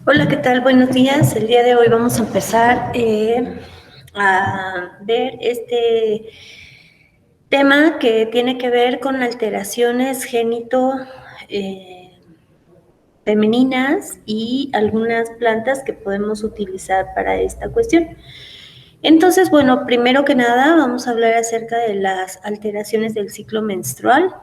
Hola, ¿qué tal? Buenos días. El día de hoy vamos a empezar a ver este tema que tiene que ver con alteraciones génito femeninas y algunas plantas que podemos utilizar para esta cuestión. Entonces, bueno, primero que nada vamos a hablar acerca de las alteraciones del ciclo menstrual.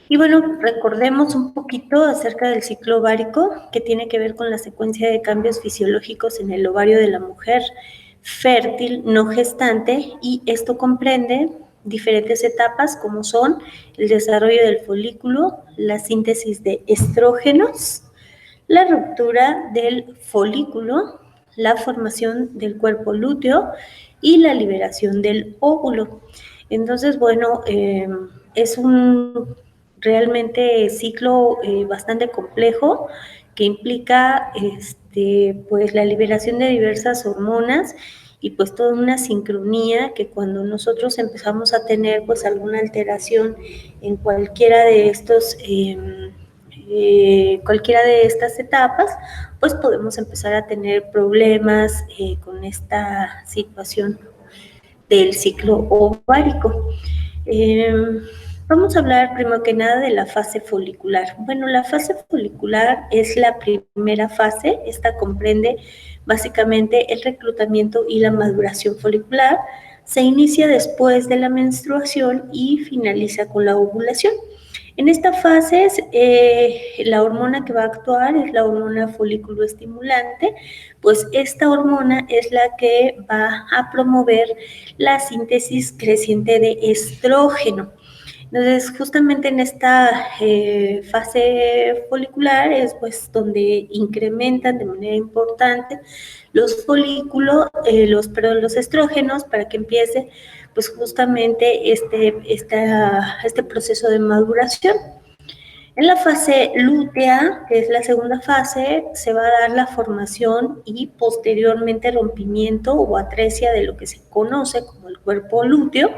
Y bueno, recordemos un poquito acerca del ciclo ovárico, que tiene que ver con la secuencia de cambios fisiológicos en el ovario de la mujer fértil no gestante, y esto comprende diferentes etapas como son el desarrollo del folículo, la síntesis de estrógenos, la ruptura del folículo, la formación del cuerpo lúteo y la liberación del óvulo. Entonces, bueno, es un realmente ciclo bastante complejo que implica pues la liberación de diversas hormonas y pues toda una sincronía que cuando nosotros empezamos a tener pues alguna alteración en cualquiera de estos cualquiera de estas etapas, pues podemos empezar a tener problemas con esta situación del ciclo ovárico. Vamos a hablar primero que nada de la fase folicular. Bueno, la fase folicular es la primera fase. Esta comprende básicamente el reclutamiento y la maduración folicular. Se inicia después de la menstruación y finaliza con la ovulación. En esta fase, la hormona que va a actuar es la hormona folículo estimulante, pues esta hormona es la que va a promover la síntesis creciente de estrógeno. Entonces, justamente en esta fase folicular es pues donde incrementan de manera importante los folículos, los estrógenos para que empiece pues justamente este proceso de maduración. En la fase lútea, que es la segunda fase, se va a dar la formación y posteriormente rompimiento o atresia de lo que se conoce como el cuerpo lúteo.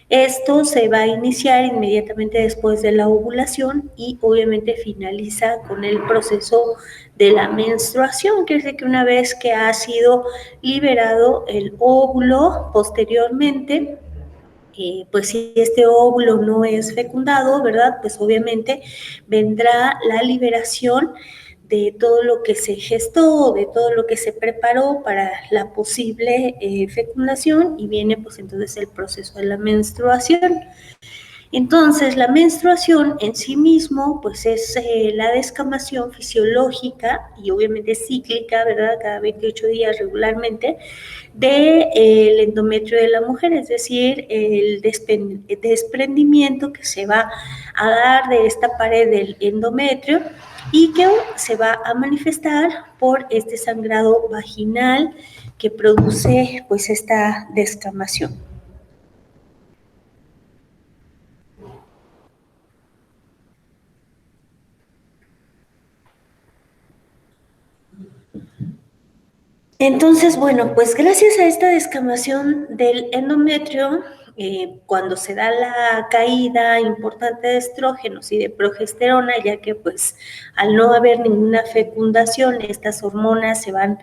Esto se va a iniciar inmediatamente después de la ovulación y obviamente finaliza con el proceso de la menstruación, que es que una vez que ha sido liberado el óvulo posteriormente, pues si este óvulo no es fecundado, ¿verdad? Pues obviamente vendrá la liberación de todo lo que se gestó, de todo lo que se preparó para la posible fecundación, y viene pues entonces el proceso de la menstruación. Entonces, la menstruación en sí mismo, pues es la descamación fisiológica y obviamente cíclica, ¿verdad? Cada 28 días regularmente, del endometrio de la mujer, es decir, el desprendimiento que se va a dar de esta pared del endometrio y que se va a manifestar por este sangrado vaginal que produce pues esta descamación. Entonces, bueno, pues gracias a esta descamación del endometrio, cuando se da la caída importante de estrógenos y de progesterona, ya que pues al no haber ninguna fecundación, estas hormonas se van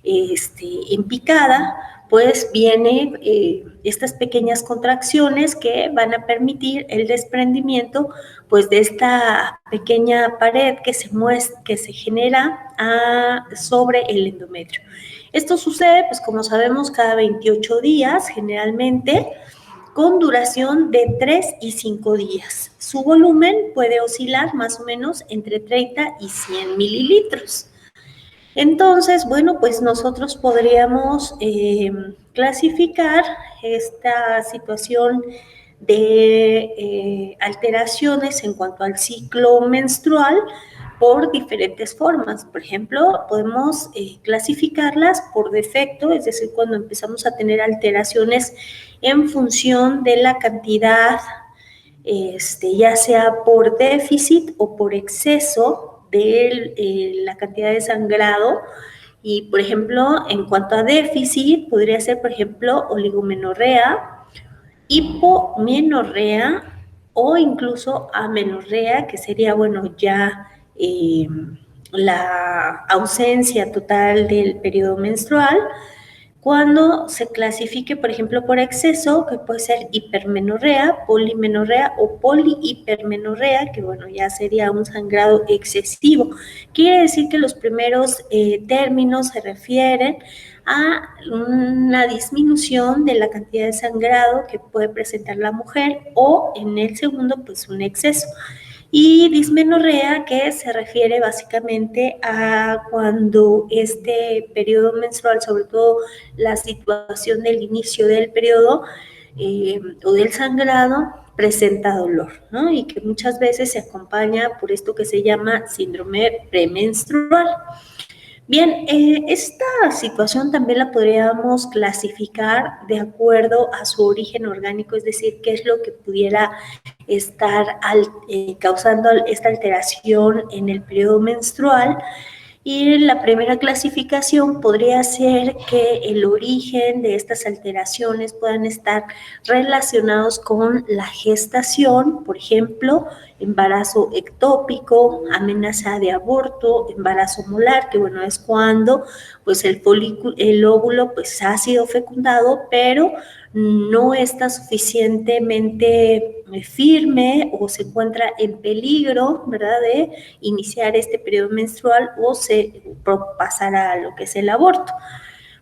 en picada, pues viene estas pequeñas contracciones que van a permitir el desprendimiento pues de esta pequeña pared que se genera sobre el endometrio. Esto sucede, pues como sabemos, cada 28 días generalmente, con duración de 3 y 5 días. Su volumen puede oscilar más o menos entre 30 y 100 mililitros. Entonces, bueno, pues nosotros podríamos clasificar esta situación de alteraciones en cuanto al ciclo menstrual por diferentes formas. Por ejemplo, podemos clasificarlas por defecto, es decir, cuando empezamos a tener alteraciones en función de la cantidad, ya sea por déficit o por exceso de la cantidad de sangrado. Y, por ejemplo, en cuanto a déficit, podría ser, por ejemplo, oligomenorrea, hipomenorrea o incluso amenorrea, que sería, bueno, ya la ausencia total del periodo menstrual. Cuando se clasifique, por ejemplo, por exceso, que puede ser hipermenorrea, polimenorrea o polihipermenorrea, que bueno, ya sería un sangrado excesivo. Quiere decir que los primeros términos se refieren a una disminución de la cantidad de sangrado que puede presentar la mujer, o en el segundo, pues un exceso. Y dismenorrea, que se refiere básicamente a cuando este periodo menstrual, sobre todo la situación del inicio del periodo o del sangrado, presenta dolor, ¿no? Y que muchas veces se acompaña por esto que se llama síndrome premenstrual. Bien, esta situación también la podríamos clasificar de acuerdo a su origen orgánico, es decir, qué es lo que pudiera estar causando esta alteración en el periodo menstrual. Y la primera clasificación podría ser que el origen de estas alteraciones puedan estar relacionados con la gestación, por ejemplo, embarazo ectópico, amenaza de aborto, embarazo molar, que bueno, es cuando pues el óvulo pues ha sido fecundado, pero no está suficientemente firme o se encuentra en peligro, ¿verdad?, de iniciar este periodo menstrual o se pasará a lo que es el aborto.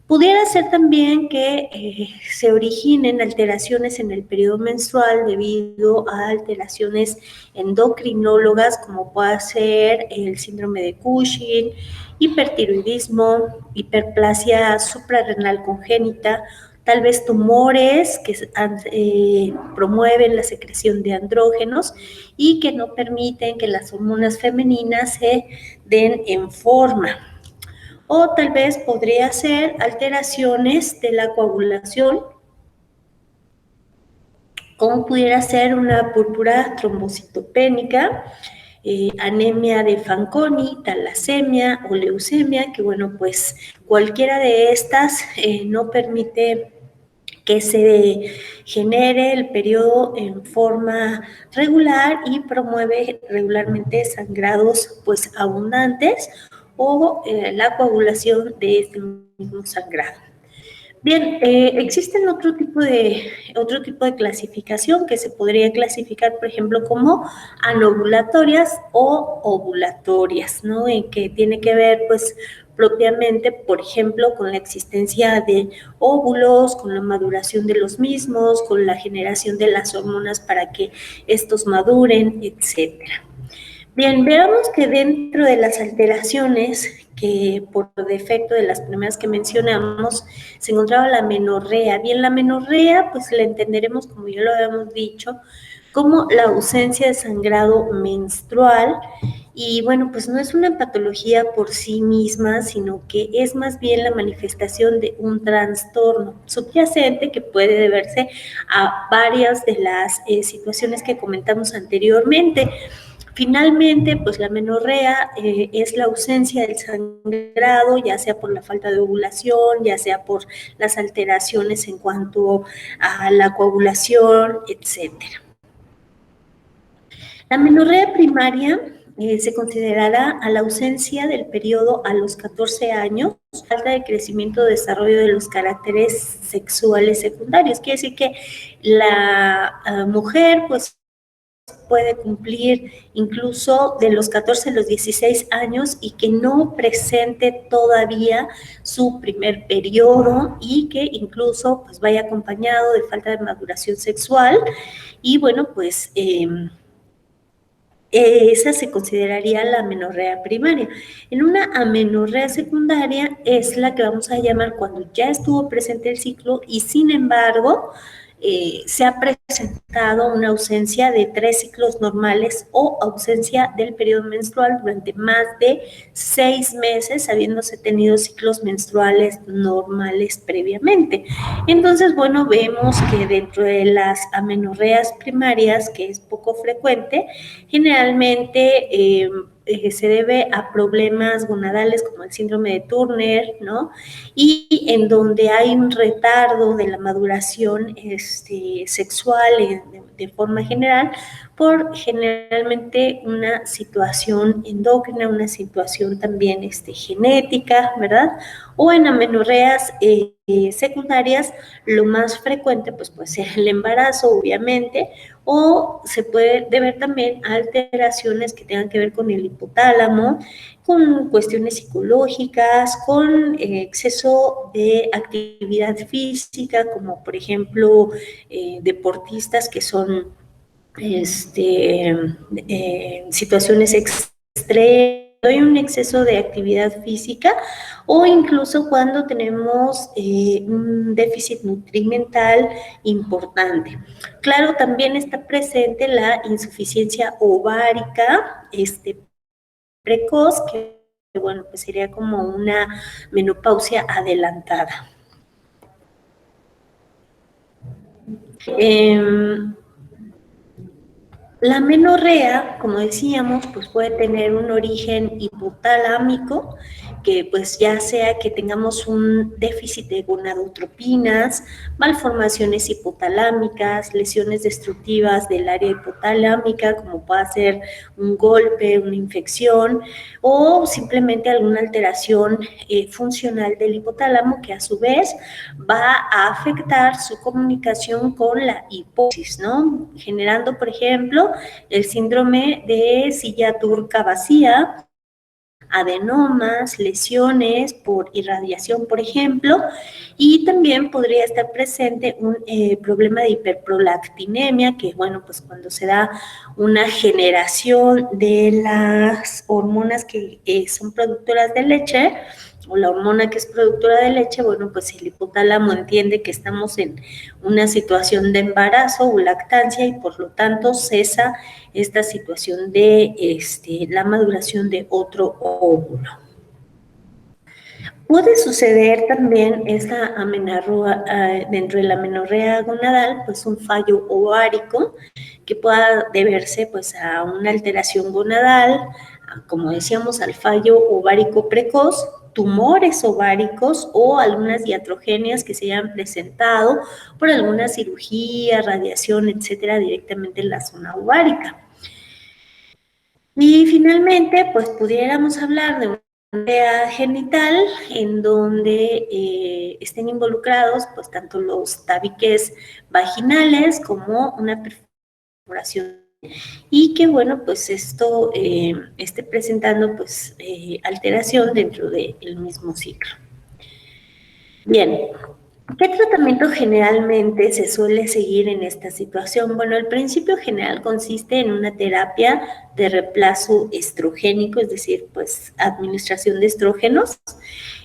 Pudiera ser también que se originen alteraciones en el periodo menstrual debido a alteraciones endocrinólogas, como puede ser el síndrome de Cushing, hipertiroidismo, hiperplasia suprarrenal congénita, tal vez tumores que promueven la secreción de andrógenos y que no permiten que las hormonas femeninas se den en forma. O tal vez podría ser alteraciones de la coagulación, como pudiera ser una púrpura trombocitopénica, anemia de Fanconi, talasemia o leucemia, que bueno, pues cualquiera de estas no permite que se genere el periodo en forma regular y promueve regularmente sangrados pues abundantes o la coagulación de este mismo sangrado. Bien, existen otro tipo de clasificación que se podría clasificar, por ejemplo, como anovulatorias o ovulatorias, ¿no? Que tiene que ver, pues, propiamente, por ejemplo, con la existencia de óvulos, con la maduración de los mismos, con la generación de las hormonas para que estos maduren, etcétera. Bien, veamos que dentro de las alteraciones que por defecto de las primeras que mencionamos se encontraba la menorrea. Bien, la menorrea pues la entenderemos, como ya lo habíamos dicho, como la ausencia de sangrado menstrual. Y bueno, pues no es una patología por sí misma, sino que es más bien la manifestación de un trastorno subyacente que puede deberse a varias de las situaciones que comentamos anteriormente. Finalmente, pues la menorrea es la ausencia del sangrado, ya sea por la falta de ovulación, ya sea por las alteraciones en cuanto a la coagulación, etcétera. La menorrea primaria se considerará a la ausencia del periodo a los 14 años, falta de crecimiento o desarrollo de los caracteres sexuales secundarios. Quiere decir que la mujer, pues, puede cumplir incluso de los 14 a los 16 años y que no presente todavía su primer periodo y que incluso pues vaya acompañado de falta de maduración sexual. Y bueno, pues esa se consideraría la amenorrea primaria. En una amenorrea secundaria es la que vamos a llamar cuando ya estuvo presente el ciclo y sin embargo se ha presentado una ausencia de 3 ciclos normales o ausencia del periodo menstrual durante más de 6 meses, habiéndose tenido ciclos menstruales normales previamente. Entonces, bueno, vemos que dentro de las amenorreas primarias, que es poco frecuente, generalmente se debe a problemas gonadales como el síndrome de Turner, ¿no? Y en donde hay un retardo de la maduración sexual sexual de forma general, por generalmente una situación endócrina, una situación también genética, ¿verdad? O en amenorreas secundarias, lo más frecuente pues puede ser el embarazo, obviamente, o se puede deber también a alteraciones que tengan que ver con el hipotálamo, con cuestiones psicológicas, con exceso de actividad física, como por ejemplo deportistas que son situaciones extremas, hay un exceso de actividad física, o incluso cuando tenemos un déficit nutrimental importante. Claro, también está presente la insuficiencia ovárica precoz, que bueno, pues sería como una menopausia adelantada. La menorrea, como decíamos, pues puede tener un origen hipotalámico, que pues ya sea que tengamos un déficit de gonadotropinas, malformaciones hipotalámicas, lesiones destructivas del área hipotalámica, como puede ser un golpe, una infección, o simplemente alguna alteración funcional del hipotálamo, que a su vez va a afectar su comunicación con la hipófisis, ¿no? Generando, por ejemplo, el síndrome de silla turca vacía, adenomas, lesiones por irradiación, por ejemplo, y también podría estar presente un problema de hiperprolactinemia, que bueno, pues cuando se da una generación de las hormonas que son productoras de leche, o la hormona que es productora de leche, bueno, pues el hipotálamo entiende que estamos en una situación de embarazo o lactancia, y por lo tanto cesa esta situación de la maduración de otro óvulo. Puede suceder también esta amenorrea, dentro de la amenorrea gonadal, pues un fallo ovárico que pueda deberse pues a una alteración gonadal, como decíamos, al fallo ovárico precoz, tumores ováricos o algunas iatrogenias que se hayan presentado por alguna cirugía, radiación, etcétera, directamente en la zona ovárica. Y finalmente, pues pudiéramos hablar de una amenorrea genital en donde estén involucrados pues tanto los tabiques vaginales como una perforación, y que bueno, pues esto esté presentando pues alteración dentro del mismo ciclo. Bien, ¿qué tratamiento generalmente se suele seguir en esta situación? Bueno, el principio general consiste en una terapia de reemplazo estrogénico, es decir, pues administración de estrógenos.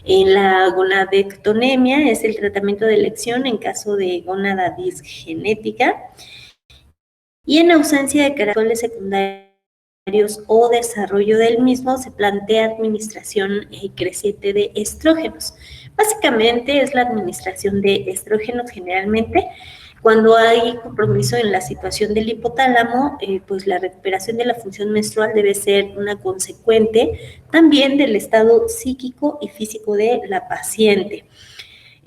En la gonadectonemia es el tratamiento de elección en caso de gónada disgenética, y en ausencia de caracteres secundarios o desarrollo del mismo, se plantea administración creciente de estrógenos. Básicamente es la administración de estrógenos generalmente. Cuando hay compromiso en la situación del hipotálamo, pues la recuperación de la función menstrual debe ser una consecuente también del estado psíquico y físico de la paciente.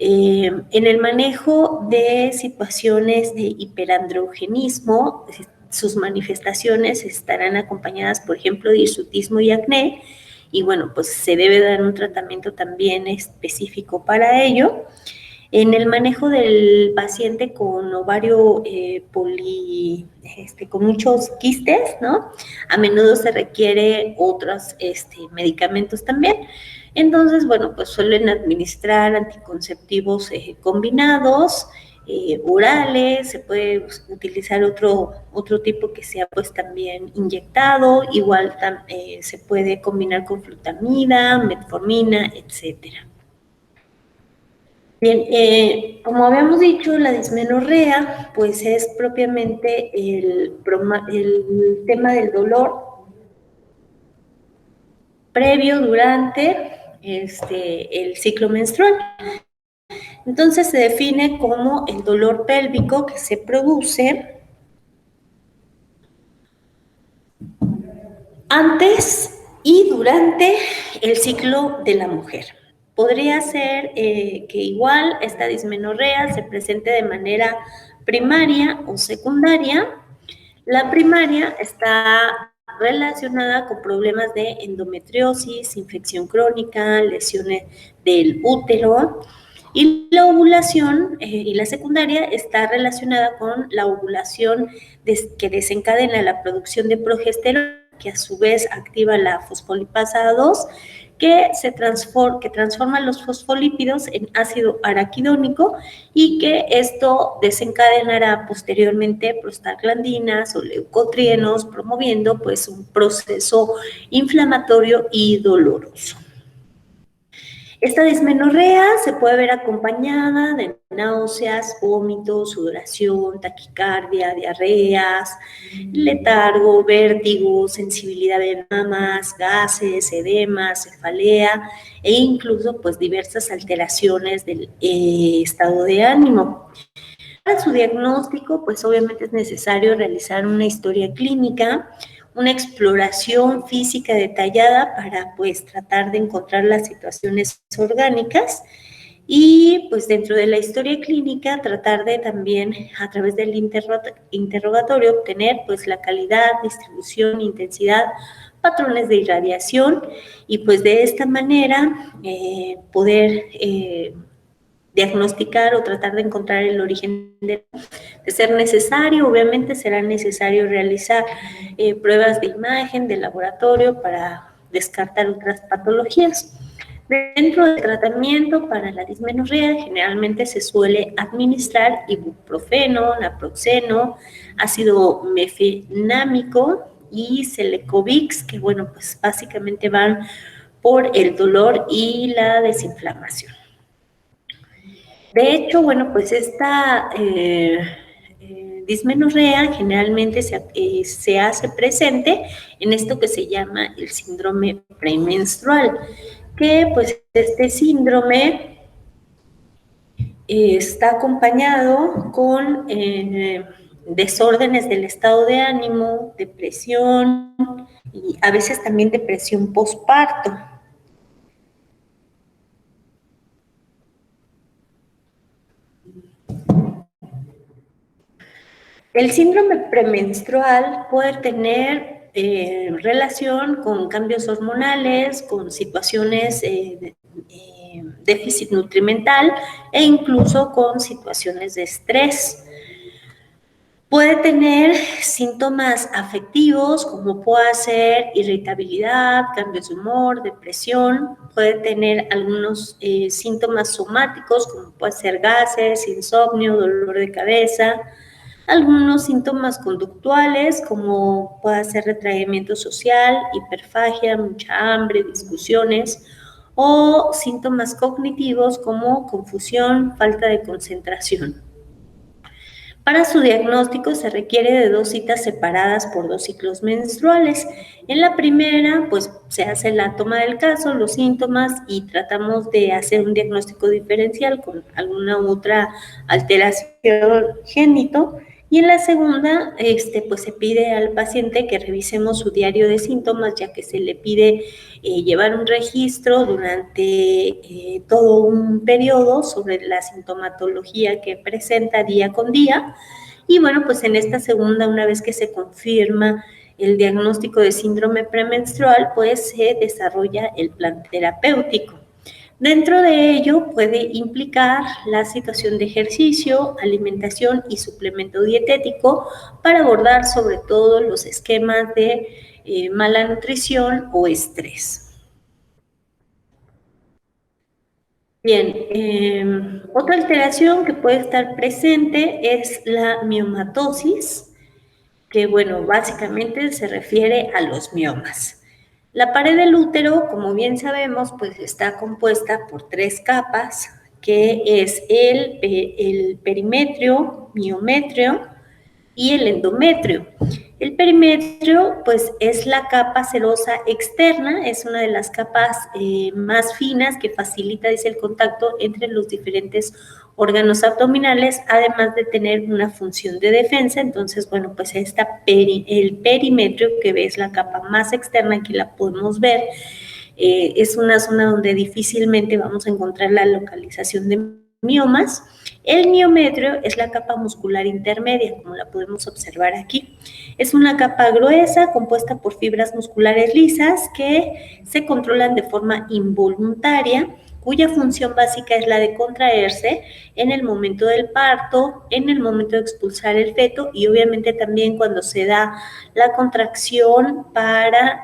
En el manejo de situaciones de hiperandrogenismo, sus manifestaciones estarán acompañadas, por ejemplo, de hirsutismo y acné, y bueno, pues se debe dar un tratamiento también específico para ello. En el manejo del paciente con ovario con muchos quistes, ¿no? A menudo se requiere otros medicamentos también. Entonces, bueno, pues suelen administrar anticonceptivos combinados, orales, se puede utilizar otro tipo que sea pues también inyectado, igual se puede combinar con flutamida, metformina, etcétera. Bien, como habíamos dicho, la dismenorrea pues es propiamente el tema del dolor previo, durante el ciclo menstrual. Entonces se define como el dolor pélvico que se produce antes y durante el ciclo de la mujer. Podría ser que igual esta dismenorrea se presente de manera primaria o secundaria. La primaria está relacionada con problemas de endometriosis, infección crónica, lesiones del útero, y la ovulación y la secundaria está relacionada con la ovulación que desencadena la producción de progesterona, que a su vez activa la fosfolipasa 2, que transforma los fosfolípidos en ácido araquidónico, y que esto desencadenará posteriormente prostaglandinas o leucotrienos, promoviendo pues un proceso inflamatorio y doloroso. Esta dismenorrea se puede ver acompañada de náuseas, vómitos, sudoración, taquicardia, diarreas, letargo, vértigo, sensibilidad de mamas, gases, edema, cefalea e incluso pues diversas alteraciones del estado de ánimo. Para su diagnóstico, pues obviamente es necesario realizar una historia clínica, una exploración física detallada para pues tratar de encontrar las situaciones orgánicas, y pues dentro de la historia clínica tratar de también a través del interrogatorio obtener pues la calidad, distribución, intensidad, patrones de irradiación, y pues de esta manera poder diagnosticar o tratar de encontrar el origen de ser necesario. Obviamente será necesario realizar pruebas de imagen, de laboratorio, para descartar otras patologías. Dentro del tratamiento para la dismenorrea, generalmente se suele administrar ibuprofeno, naproxeno, ácido mefenámico y Celecoxib, que bueno, pues básicamente van por el dolor y la desinflamación. De hecho, bueno, pues esta dismenorrea generalmente se hace presente en esto que se llama el síndrome premenstrual, que pues este síndrome está acompañado con desórdenes del estado de ánimo, depresión y a veces también depresión postparto. El síndrome premenstrual puede tener relación con cambios hormonales, con situaciones de déficit nutrimental e incluso con situaciones de estrés. Puede tener síntomas afectivos como puede ser irritabilidad, cambios de humor, depresión. Puede tener algunos síntomas somáticos como puede ser gases, insomnio, dolor de cabeza. Algunos síntomas conductuales como puede ser retraimiento social, hiperfagia, mucha hambre, discusiones, o síntomas cognitivos como confusión, falta de concentración. Para su diagnóstico se requiere de 2 citas separadas por 2 ciclos menstruales. En la primera, pues se hace la toma del caso, los síntomas, y tratamos de hacer un diagnóstico diferencial con alguna otra alteración génito. Y en la segunda, pues se pide al paciente que revisemos su diario de síntomas, ya que se le pide llevar un registro durante todo un periodo sobre la sintomatología que presenta día con día. Y bueno, pues en esta segunda, una vez que se confirma el diagnóstico de síndrome premenstrual, pues se desarrolla el plan terapéutico. Dentro de ello puede implicar la situación de ejercicio, alimentación y suplemento dietético para abordar sobre todo los esquemas de mala nutrición o estrés. Bien, otra alteración que puede estar presente es la miomatosis, que bueno, básicamente se refiere a los miomas. La pared del útero, como bien sabemos, pues está compuesta por 3 capas, que es el perimetrio, miometrio y el endometrio. El perimetrio, pues, es la capa serosa externa, es una de las capas más finas que facilita, dice, el contacto entre los diferentes órganos abdominales, además de tener una función de defensa. Entonces, bueno, pues el perimetrio, que es la capa más externa, aquí la podemos ver, es una zona donde difícilmente vamos a encontrar la localización de miomas. El miometrio es la capa muscular intermedia, como la podemos observar aquí. Es una capa gruesa compuesta por fibras musculares lisas que se controlan de forma involuntaria, cuya función básica es la de contraerse en el momento del parto, en el momento de expulsar el feto y obviamente también cuando se da la contracción para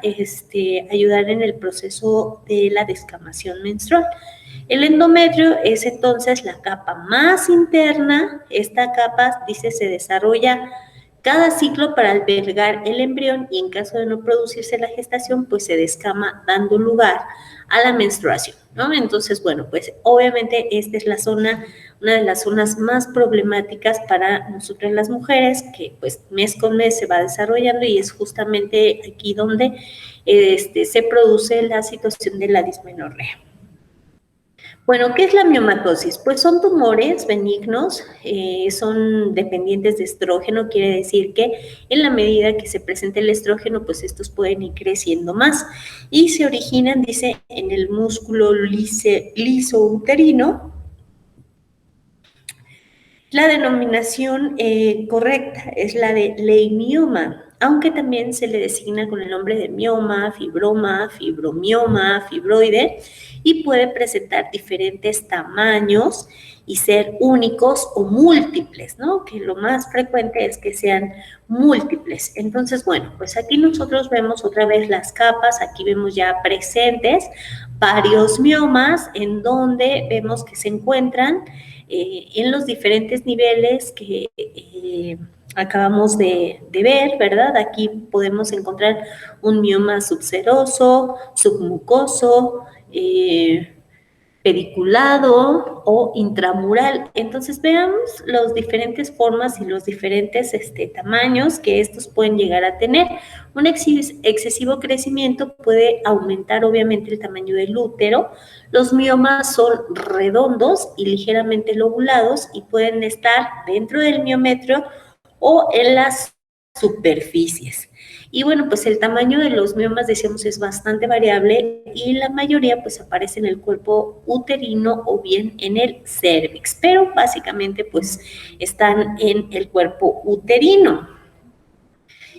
ayudar en el proceso de la descamación menstrual. El endometrio es entonces la capa más interna. Esta capa, dice, se desarrolla cada ciclo para albergar el embrión y en caso de no producirse la gestación, pues se descama dando lugar a la menstruación, ¿no? Entonces, bueno, pues obviamente esta es la zona, una de las zonas más problemáticas para nosotras las mujeres, que pues mes con mes se va desarrollando y es justamente aquí donde se produce la situación de la dismenorrea. Bueno, ¿qué es la miomatosis? Pues son tumores benignos, son dependientes de estrógeno, quiere decir que en la medida que se presente el estrógeno, pues estos pueden ir creciendo más y se originan, dice, en el músculo lisouterino. La denominación correcta es la de leimioma, aunque también se le designa con el nombre de mioma, fibroma, fibromioma, fibroide, y puede presentar diferentes tamaños y ser únicos o múltiples, ¿no? Que lo más frecuente es que sean múltiples. Entonces, bueno, pues aquí nosotros vemos otra vez las capas, aquí vemos ya presentes varios miomas en donde vemos que se encuentran en los diferentes niveles que acabamos de ver, ¿verdad? Aquí podemos encontrar un mioma subseroso, submucoso, pediculado o intramural. Entonces veamos las diferentes formas y los diferentes tamaños que estos pueden llegar a tener. Un excesivo crecimiento puede aumentar obviamente el tamaño del útero. Los miomas son redondos y ligeramente lobulados y pueden estar dentro del miometrio o en las superficies. Y bueno, pues el tamaño de los miomas, decíamos, es bastante variable y la mayoría pues aparece en el cuerpo uterino o bien en el cérvix, pero básicamente pues están en el cuerpo uterino.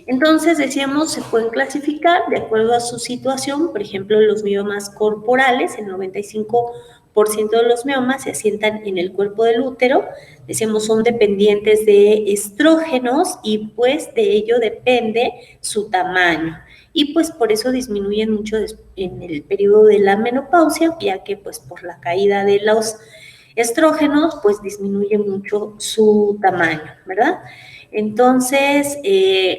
Entonces, decíamos, se pueden clasificar de acuerdo a su situación, por ejemplo, los miomas corporales, el 95% de los miomas se asientan en el cuerpo del útero, decíamos, son dependientes de estrógenos y pues de ello depende su tamaño. Y pues por eso disminuyen mucho en el periodo de la menopausia, ya que pues por la caída de los estrógenos, pues disminuye mucho su tamaño, ¿verdad? Entonces,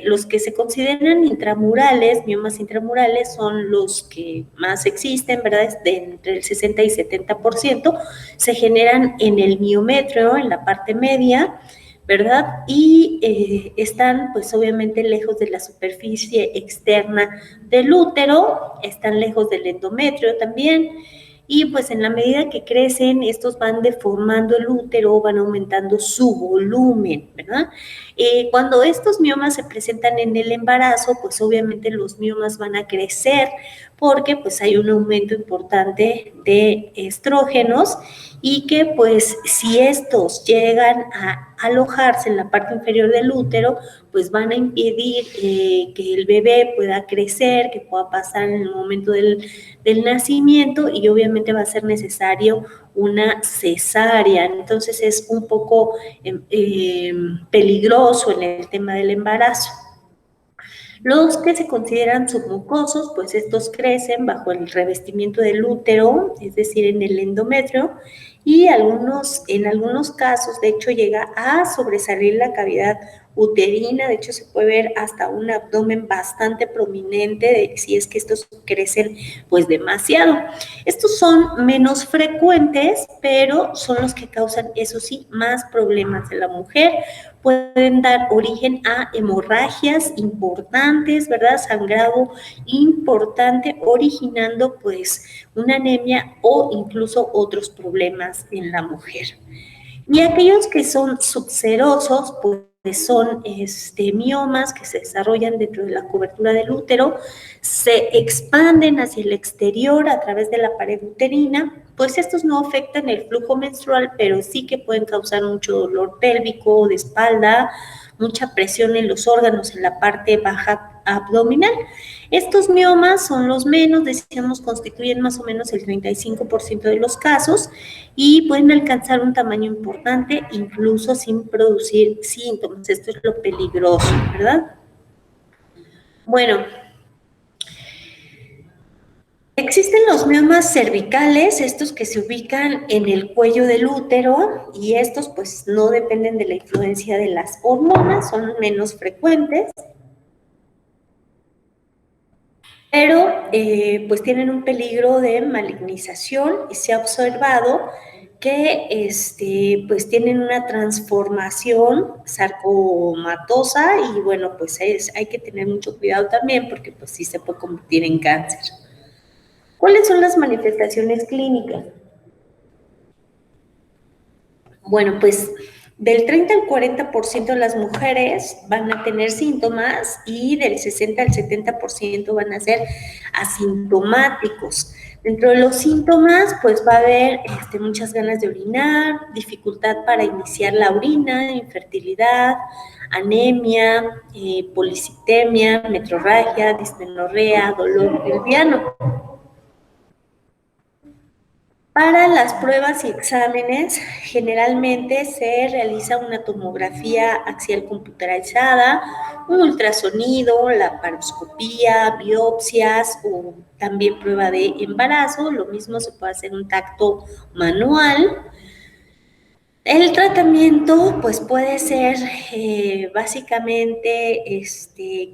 los que se consideran intramurales, miomas intramurales, son los que más existen, ¿verdad? Entre el 60 y 70%, se generan en el miometrio, en la parte media, ¿verdad? Y están, pues, obviamente lejos de la superficie externa del útero, están lejos del endometrio también, y pues en la medida que crecen, estos van deformando el útero, van aumentando su volumen, ¿verdad? Cuando estos miomas se presentan en el embarazo, pues obviamente los miomas van a crecer porque pues hay un aumento importante de estrógenos y que pues si estos llegan a alojarse en la parte inferior del útero, pues van a impedir que el bebé pueda crecer, que pueda pasar en el momento del nacimiento y obviamente va a ser necesario una cesárea. Entonces es un poco peligroso en el tema del embarazo. Los que se consideran submucosos, pues estos crecen bajo el revestimiento del útero, es decir, en el endometrio, y en algunos casos, de hecho, llega a sobresalir la cavidad uterina, de hecho se puede ver hasta un abdomen bastante prominente si es que estos crecen pues demasiado. Estos son menos frecuentes, pero son los que causan, eso sí, más problemas en la mujer. Pueden dar origen a hemorragias importantes, ¿verdad? Sangrado importante, originando pues una anemia o incluso otros problemas en la mujer. Y aquellos que son subserosos, pues son miomas que se desarrollan dentro de la cobertura del útero, se expanden hacia el exterior a través de la pared uterina, pues estos no afectan el flujo menstrual, pero sí que pueden causar mucho dolor pélvico, de espalda, mucha presión en los órganos en la parte baja abdominal. Estos miomas son los menos, decíamos, constituyen más o menos el 35% de los casos y pueden alcanzar un tamaño importante incluso sin producir síntomas. Esto es lo peligroso, ¿verdad? Bueno, existen los miomas cervicales, estos que se ubican en el cuello del útero, y estos pues no dependen de la influencia de las hormonas, son menos frecuentes, pero pues tienen un peligro de malignización y se ha observado que pues tienen una transformación sarcomatosa y bueno, pues hay que tener mucho cuidado también porque pues sí se puede convertir en cáncer. ¿Cuáles son las manifestaciones clínicas? Bueno, pues del 30 al 40% de las mujeres van a tener síntomas y del 60 al 70% van a ser asintomáticos. Dentro de los síntomas, pues va a haber muchas ganas de orinar, dificultad para iniciar la orina, infertilidad, anemia, policitemia, metrorragia, dismenorrea, dolor pelviano. Para las pruebas y exámenes, generalmente se realiza una tomografía axial computerizada, un ultrasonido, laparoscopía, biopsias o también prueba de embarazo. Lo mismo se puede hacer un tacto manual. El tratamiento pues puede ser básicamente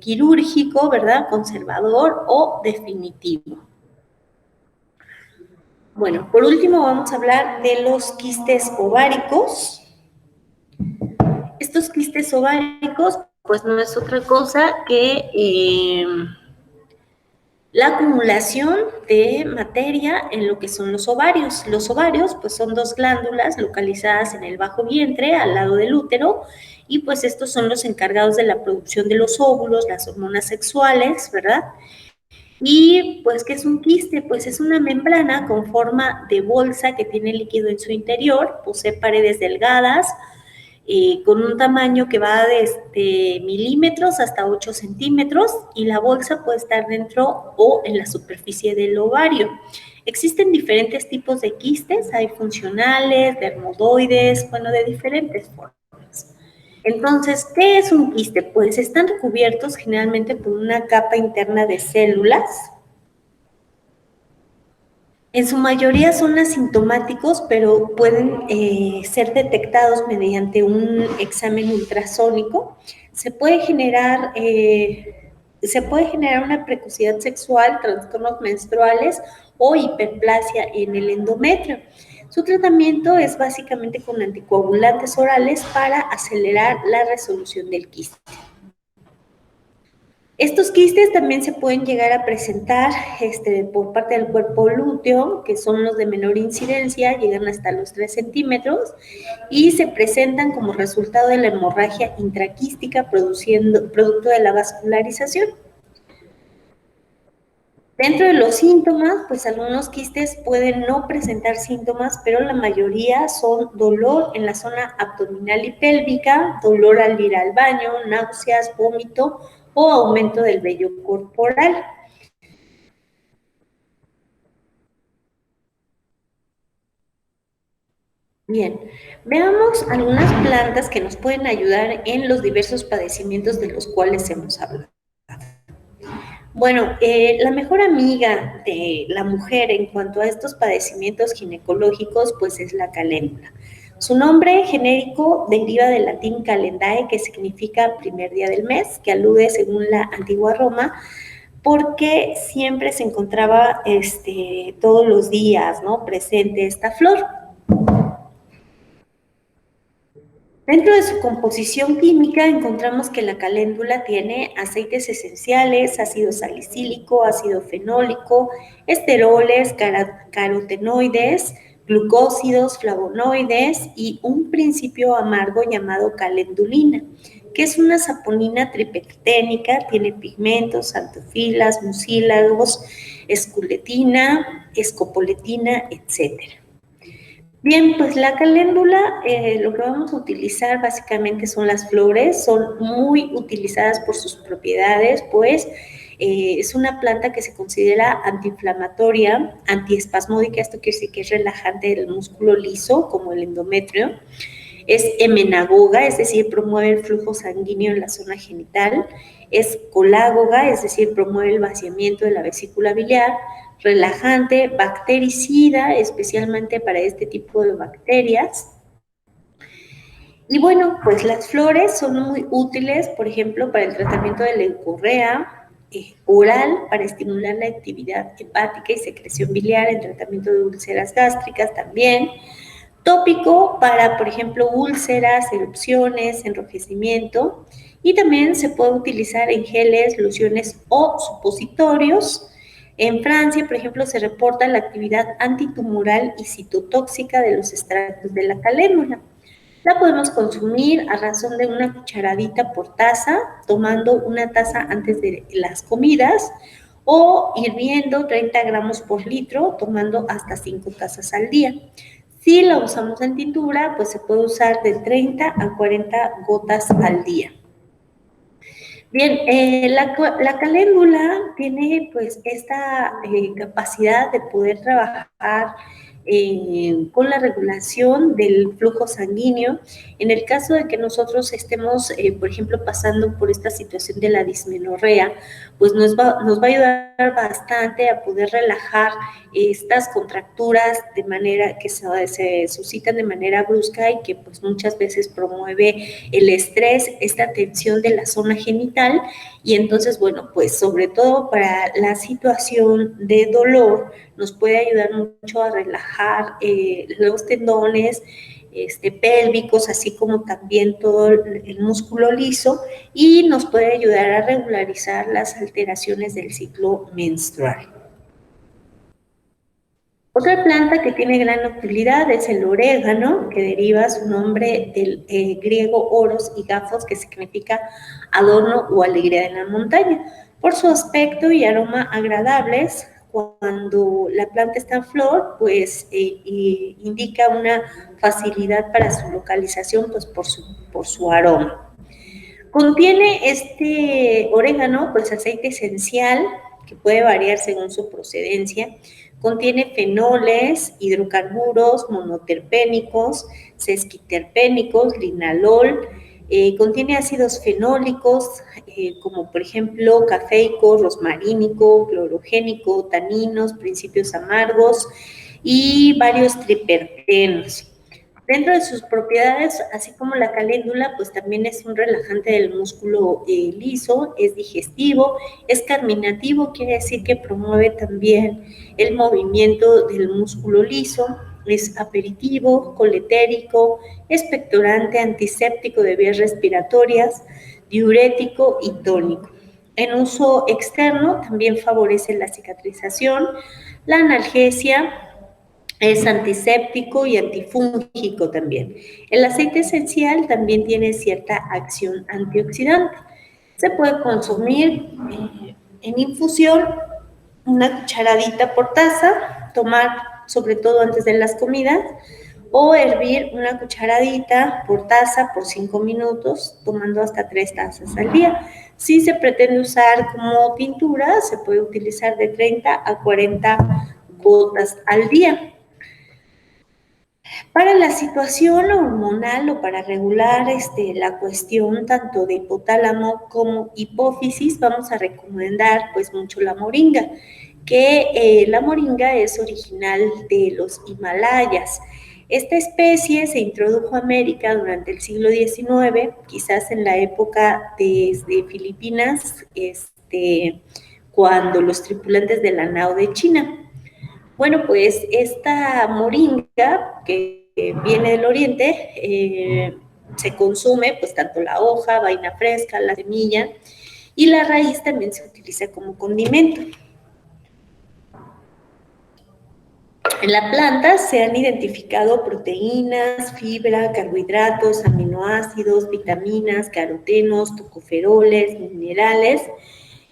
quirúrgico, ¿verdad? Conservador o definitivo. Bueno, por último vamos a hablar de los quistes ováricos. Estos quistes ováricos, pues no es otra cosa que la acumulación de materia en lo que son los ovarios. Los ovarios, pues son dos glándulas localizadas en el bajo vientre, al lado del útero, y pues estos son los encargados de la producción de los óvulos, las hormonas sexuales, ¿verdad? Y pues, ¿qué es un quiste? Pues es una membrana con forma de bolsa que tiene líquido en su interior, posee paredes delgadas, con un tamaño que va desde milímetros hasta 8 centímetros y la bolsa puede estar dentro o en la superficie del ovario. Existen diferentes tipos de quistes, hay funcionales, dermoides, bueno, de diferentes formas. Entonces, ¿qué es un quiste? Pues están recubiertos generalmente por una capa interna de células. En su mayoría son asintomáticos, pero pueden ser detectados mediante un examen ultrasónico. Se puede generar una precocidad sexual, trastornos menstruales o hiperplasia en el endometrio. Su tratamiento es básicamente con anticoagulantes orales para acelerar la resolución del quiste. Estos quistes también se pueden llegar a presentar por parte del cuerpo lúteo, que son los de menor incidencia, llegan hasta los 3 centímetros y se presentan como resultado de la hemorragia intraquística producto de la vascularización. Dentro de los síntomas, pues algunos quistes pueden no presentar síntomas, pero la mayoría son dolor en la zona abdominal y pélvica, dolor al ir al baño, náuseas, vómito o aumento del vello corporal. Bien, veamos algunas plantas que nos pueden ayudar en los diversos padecimientos de los cuales hemos hablado. Bueno, la mejor amiga de la mujer en cuanto a estos padecimientos ginecológicos, pues es la caléndula. Su nombre genérico deriva del latín calendae, que significa primer día del mes, que alude, según la antigua Roma, porque siempre se encontraba todos los días, ¿no?, presente esta flor. Dentro de su composición química encontramos que la caléndula tiene aceites esenciales, ácido salicílico, ácido fenólico, esteroles, carotenoides, glucósidos, flavonoides y un principio amargo llamado calendulina, que es una saponina tripepténica, tiene pigmentos, xantofilas, mucílagos, esculetina, escopoletina, etcétera. Bien, pues la caléndula, lo que vamos a utilizar básicamente son las flores, son muy utilizadas por sus propiedades, pues es una planta que se considera antiinflamatoria, antiespasmódica, esto quiere decir que es relajante del músculo liso, como el endometrio, es emenagoga, es decir, promueve el flujo sanguíneo en la zona genital, es colágoga, es decir, promueve el vaciamiento de la vesícula biliar, relajante, bactericida, especialmente para este tipo de bacterias. Y bueno, pues las flores son muy útiles, por ejemplo, para el tratamiento de leucorrea, oral, para estimular la actividad hepática y secreción biliar, el tratamiento de úlceras gástricas también, tópico para, por ejemplo, úlceras, erupciones, enrojecimiento, y también se puede utilizar en geles, lociones o supositorios. En Francia, por ejemplo, se reporta la actividad antitumoral y citotóxica de los extractos de la caléndula. La podemos consumir a razón de una cucharadita por taza, tomando una taza antes de las comidas, o hirviendo 30 gramos por litro, tomando hasta 5 tazas al día. Si la usamos en tintura, pues se puede usar de 30 a 40 gotas al día. Bien, la caléndula tiene pues esta capacidad de poder trabajar con la regulación del flujo sanguíneo. En el caso de que nosotros estemos, por ejemplo, pasando por esta situación de la dismenorrea, pues nos va a ayudar bastante a poder relajar estas contracturas de manera que se suscitan de manera brusca y que pues muchas veces promueve el estrés, esta tensión de la zona genital. Y entonces, bueno, pues sobre todo para la situación de dolor, nos puede ayudar mucho a relajar los tendones pélvicos, así como también todo el músculo liso, y nos puede ayudar a regularizar las alteraciones del ciclo menstrual. Otra planta que tiene gran utilidad es el orégano, que deriva su nombre del griego oros y gafos, que significa adorno o alegría de la montaña. Por su aspecto y aroma agradables, cuando la planta está en flor, pues indica una facilidad para su localización, pues por su aroma. Contiene este orégano, pues aceite esencial, que puede variar según su procedencia. Contiene fenoles, hidrocarburos, monoterpénicos, sesquiterpénicos, linalol. Contiene ácidos fenólicos, como por ejemplo cafeico, rosmarínico, clorogénico, taninos, principios amargos y varios tripertenos. Dentro de sus propiedades, así como la caléndula, pues también es un relajante del músculo liso, es digestivo, es carminativo, quiere decir que promueve también el movimiento del músculo liso, es aperitivo, coletérico, expectorante, antiséptico de vías respiratorias, diurético y tónico. En uso externo también favorece la cicatrización, la analgesia, es antiséptico y antifúngico también. El aceite esencial también tiene cierta acción antioxidante. Se puede consumir en infusión, una cucharadita por taza, tomar sobre todo antes de las comidas, o hervir una cucharadita por taza por 5 minutos, tomando hasta 3 tazas al día. Si se pretende usar como tintura, se puede utilizar de 30 a 40 gotas al día. Para la situación hormonal o para regular la cuestión tanto de hipotálamo como hipófisis, vamos a recomendar pues mucho la moringa, que la moringa es original de los Himalayas. Esta especie se introdujo a América durante el siglo XIX, quizás en la época de Filipinas, cuando los tripulantes de la nao de China. Bueno, pues esta moringa que viene del oriente se consume pues tanto la hoja, vaina fresca, la semilla, y la raíz también se utiliza como condimento. En la planta se han identificado proteínas, fibra, carbohidratos, aminoácidos, vitaminas, carotenos, tocoferoles, minerales,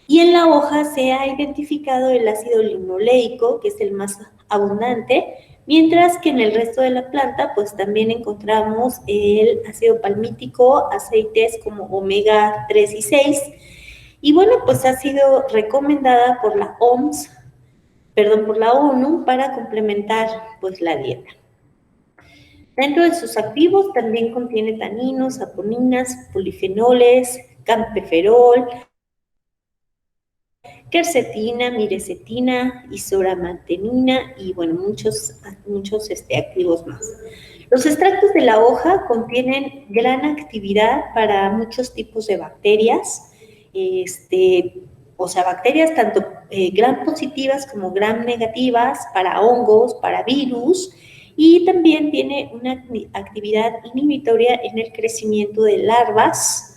y en la hoja se ha identificado el ácido linoleico, que es el más abundante, mientras que en el resto de la planta pues también encontramos el ácido palmítico, aceites como omega 3 y 6, y bueno, pues ha sido recomendada por la por la ONU para complementar pues la dieta. Dentro de sus activos también contiene taninos, saponinas, polifenoles, campeferol, quercetina, mirecetina, isoramantenina y bueno, muchos activos más. Los extractos de la hoja contienen gran actividad para muchos tipos de bacterias, bacterias tanto gram positivas como gram negativas, para hongos, para virus, y también tiene una actividad inhibitoria en el crecimiento de larvas,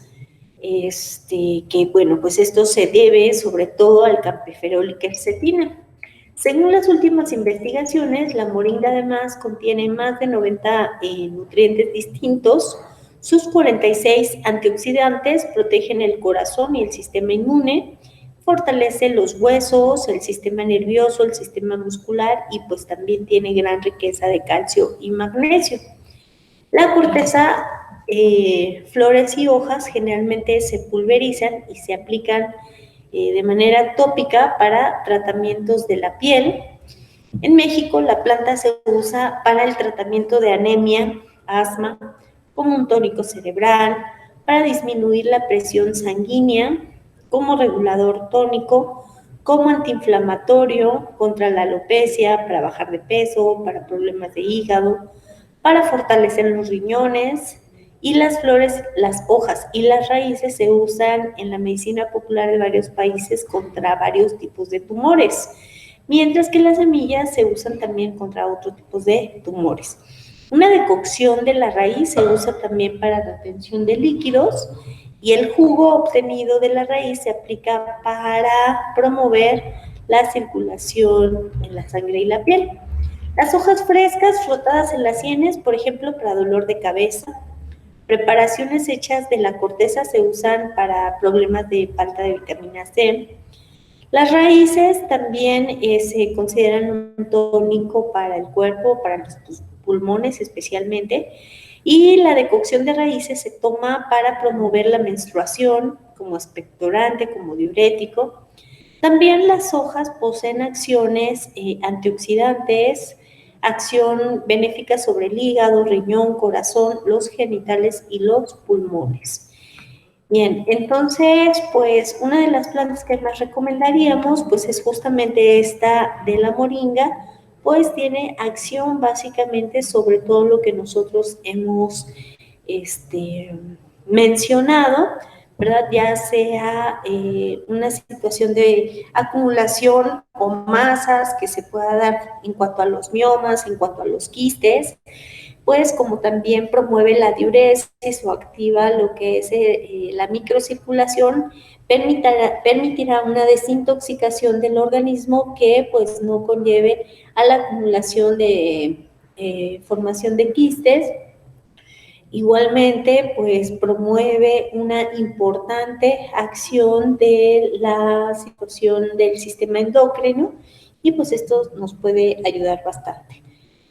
que bueno, pues esto se debe sobre todo al campeferol y quercetina. Según las últimas investigaciones, la moringa además contiene más de 90 nutrientes distintos. Sus 46 antioxidantes protegen el corazón y el sistema inmune, fortalece los huesos, el sistema nervioso, el sistema muscular, y pues también tiene gran riqueza de calcio y magnesio. La corteza, flores y hojas generalmente se pulverizan y se aplican de manera tópica para tratamientos de la piel. En México, la planta se usa para el tratamiento de anemia, asma, como un tónico cerebral, para disminuir la presión sanguínea, como regulador tónico, como antiinflamatorio, contra la alopecia, para bajar de peso, para problemas de hígado, para fortalecer los riñones, y las flores, las hojas y las raíces se usan en la medicina popular de varios países contra varios tipos de tumores, mientras que las semillas se usan también contra otros tipos de tumores. Una decocción de la raíz se usa también para retención de líquidos, y el jugo obtenido de la raíz se aplica para promover la circulación en la sangre y la piel. Las hojas frescas frotadas en las sienes, por ejemplo, para dolor de cabeza. Preparaciones hechas de la corteza se usan para problemas de falta de vitamina C. Las raíces también se consideran un tónico para el cuerpo, para los pulmones especialmente, y la decocción de raíces se toma para promover la menstruación como expectorante, como diurético. También las hojas poseen acciones antioxidantes, acción benéfica sobre el hígado, riñón, corazón, los genitales y los pulmones. Bien, entonces, pues una de las plantas que más recomendaríamos, pues es justamente esta de la moringa, pues tiene acción básicamente sobre todo lo que nosotros hemos mencionado, ¿verdad? Ya sea una situación de acumulación o masas que se pueda dar en cuanto a los miomas, en cuanto a los quistes, pues como también promueve la diuresis o activa lo que es la microcirculación, permitirá una desintoxicación del organismo que pues no conlleve a la acumulación de formación de quistes. Igualmente, pues promueve una importante acción de la situación del sistema endocrino, y pues esto nos puede ayudar bastante.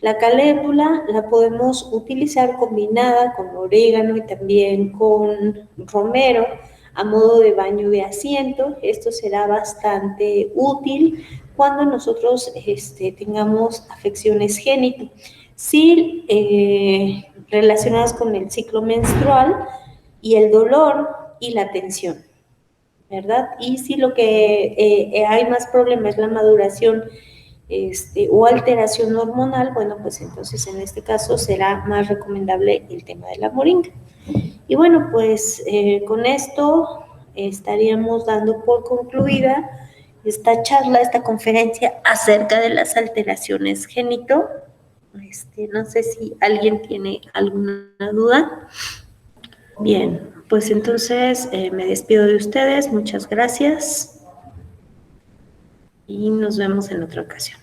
La caléndula la podemos utilizar combinada con orégano y también con romero a modo de baño de asiento. Esto será bastante útil cuando nosotros tengamos afecciones génitas. Sí, relacionadas con el ciclo menstrual y el dolor y la tensión, ¿verdad? Y si lo que hay más problema es la maduración o alteración hormonal, bueno, pues entonces en este caso será más recomendable el tema de la moringa. Y bueno, pues con esto estaríamos dando por concluida esta charla, esta conferencia acerca de las alteraciones génito. No sé si alguien tiene alguna duda. Bien, pues entonces me despido de ustedes. Muchas gracias y nos vemos en otra ocasión.